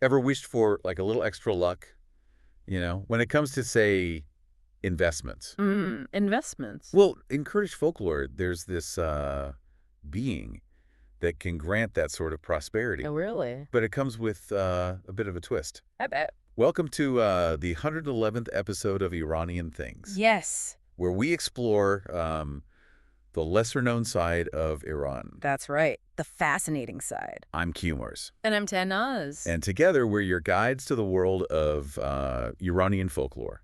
Ever wished for like a little extra luck, when it comes to, say, investments? Investments. Well, in Kurdish folklore, there's this being that can grant that sort of prosperity, Oh, really? but it comes with a bit of a twist. I bet. Welcome to the 111th episode of Iranian Things, Yes, where we explore the lesser-known side of Iran. that's right. The fascinating side. I'm Kumars, And I'm Tanaz. and together we're your guides to the world of Iranian folklore,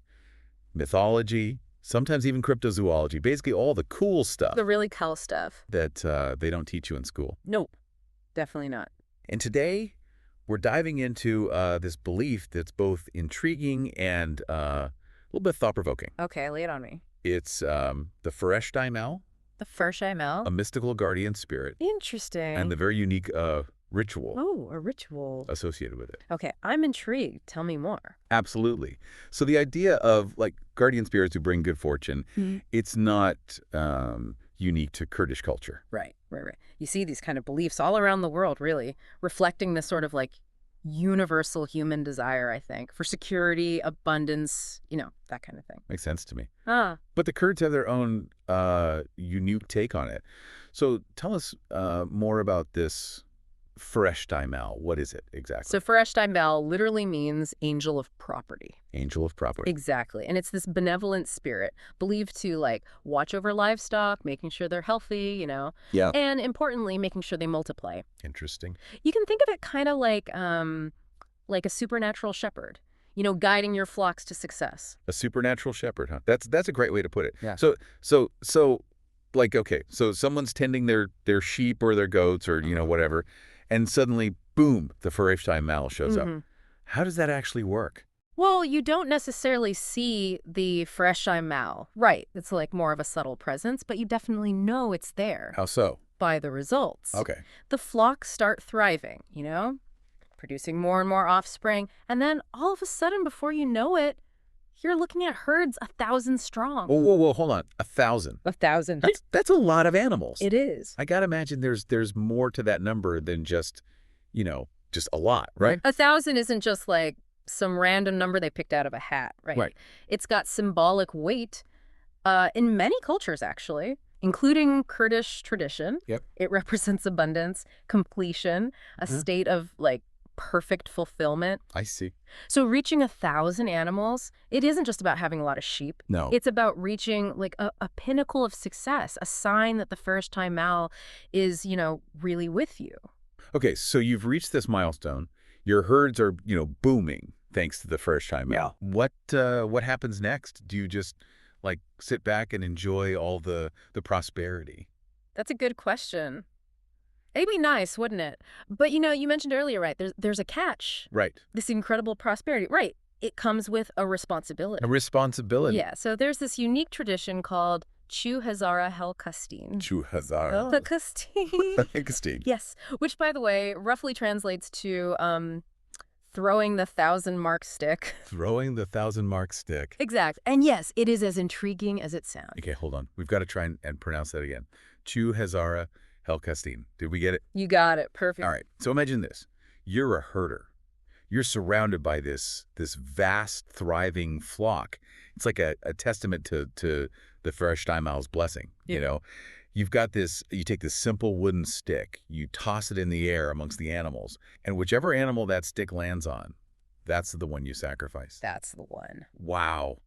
mythology, sometimes even cryptozoology, basically all the cool stuff The really cool stuff. that they don't teach you in school. Nope, definitely not. And today, we're diving into this belief that's both intriguing and a little bit thought-provoking. Okay, lay it on me. It's the Fereshteye Mal, The Fereshteye Mal? a mystical guardian spirit, Interesting. and the very unique ritual Oh, a ritual. associated with it. Okay, I'm intrigued. Tell me more. Absolutely. So the idea of like guardian spirits who bring good fortune, it's not unique to Kurdish culture. Right. You see these kind of beliefs all around the world, really, reflecting this sort of like universal human desire, I think, for security, abundance, that kind of thing. Makes sense to me. Ah, But the Kurds have their own unique take on it. So tell us more about this Fereshteye Mal. What is it exactly? so Fereshteye Mal literally means angel of property. Angel of property. Exactly. And it's this benevolent spirit believed to like watch over livestock, making sure they're healthy, Yeah. and importantly, making sure they multiply. Interesting. You can think of it kind of like a supernatural shepherd, guiding your flocks to success. A supernatural shepherd, huh? That's a great way to put it. Yeah. So like, okay, so someone's tending their sheep or their goats or, whatever, and suddenly, boom, the Fereshteye Mal shows up. How does that actually work? Well, you don't necessarily see the Fereshteye Mal. Right. It's like more of a subtle presence, but you definitely know it's there How so? by the results. Okay. The flocks start thriving, producing more and more offspring. And then all of a sudden, before you know it, you're looking at herds 1,000 strong. Whoa, hold on. 1,000. 1,000. That's a lot of animals. It is. I gotta imagine there's more to that number than just a lot, right? 1,000 isn't just like some random number they picked out of a hat, right? Right. It's got symbolic weight in many cultures, actually, including Kurdish tradition. Yep. It represents abundance, completion, a state of like perfect fulfillment. I see. So reaching 1,000 animals, it isn't just about having a lot of sheep. No. It's about reaching like a pinnacle of success, a sign that the Fereshteye Mal is, really with you. Okay, so you've reached this milestone. Your herds are, booming thanks to the Fereshteye Mal. What happens next? Do you just like sit back and enjoy all the prosperity? That's a good question. It'd be nice, wouldn't it? But you mentioned earlier, right? There's a catch. Right. This incredible prosperity. Right. It comes with a responsibility. A responsibility. Yeah. So there's this unique tradition called Chu Hezara Hel Khastin. Chu Hezara Hel Khastin. Khastin. Yes. Which, by the way, roughly translates to throwing the 1,000-mark stick. Throwing the 1,000-mark stick. Exact. And yes, it is as intriguing as it sounds. Okay, hold on. We've got to try and pronounce that again. Chu Hezara Hel Khastin. Did we get it? You got it. Perfect. All right. So imagine this. You're a herder. You're surrounded by this vast, thriving flock. It's like a testament to the Fereshteye Mal's blessing. Yeah. You've got this, you take this simple wooden stick, you toss it in the air amongst the animals, and whichever animal that stick lands on, that's the one you sacrifice. That's the one. Wow.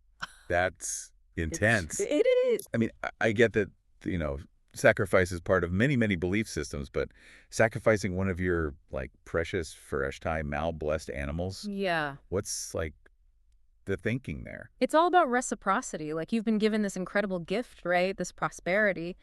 That's intense. It is. I mean, I get that, sacrifice is part of many, many belief systems, but sacrificing one of your, like, precious Fereshteye Mal blessed animals, Yeah. what's, like, the thinking there? It's all about reciprocity. Like, you've been given this incredible gift, right? This prosperity.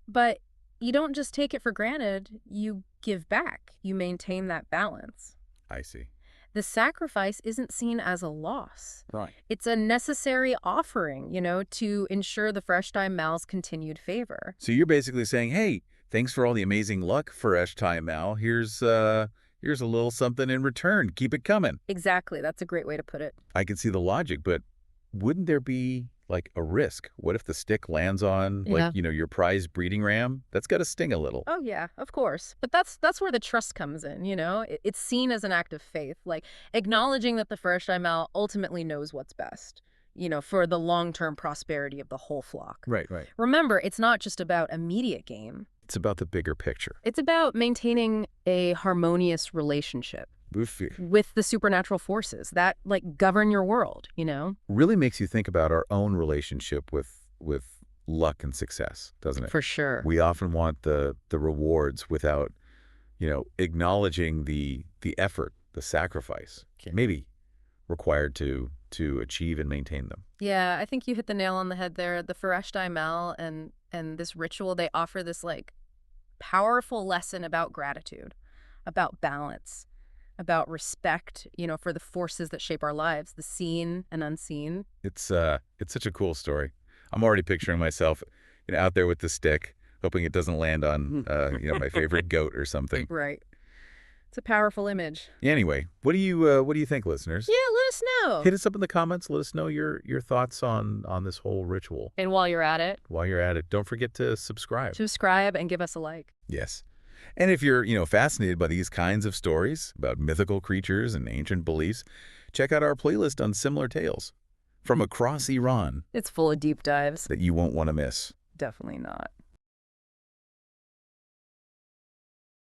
But you don't just take it for granted. You give back. You maintain that balance. I see. The sacrifice isn't seen as a loss. Right. It's a necessary offering, to ensure the Fereshteye Mal's continued favor. So you're basically saying, hey, thanks for all the amazing luck, Fereshteye Mal. Here's a little something in return. Keep it coming. Exactly. That's a great way to put it. I can see the logic, but wouldn't there be like a risk. What if the stick lands on, like, Yeah. your prized breeding ram? That's got to sting a little. Oh, yeah, of course. But that's where the trust comes in, you know? It's seen as an act of faith, like acknowledging that the Fereshteye Mal ultimately knows what's best, for the long-term prosperity of the whole flock. Right, right. Remember, it's not just about immediate gain. It's about the bigger picture. It's about maintaining a harmonious relationship Oofy. with the supernatural forces that, like, govern your world, Really makes you think about our own relationship with luck and success, doesn't it? For sure. We often want the rewards without, acknowledging the effort, the sacrifice, maybe required to achieve and maintain them. Yeah, I think you hit the nail on the head there. The Fereshteye Mal and this ritual, they offer this, like, powerful lesson about gratitude, about balance, about respect, for the forces that shape our lives, the seen and unseen. It's such a cool story. I'm already picturing myself, out there with the stick, hoping it doesn't land on, my favorite goat or something. Right. It's a powerful image. Anyway, what do you think, listeners? Yeah, let us know. Hit us up in the comments. Let us know your thoughts on this whole ritual. And while you're at it, don't forget to subscribe. subscribe and give us a like. Yes. And if you're, fascinated by these kinds of stories about mythical creatures and ancient beliefs, check out our playlist on similar tales from across Iran It's full of deep dives. that you won't want to miss. Definitely not.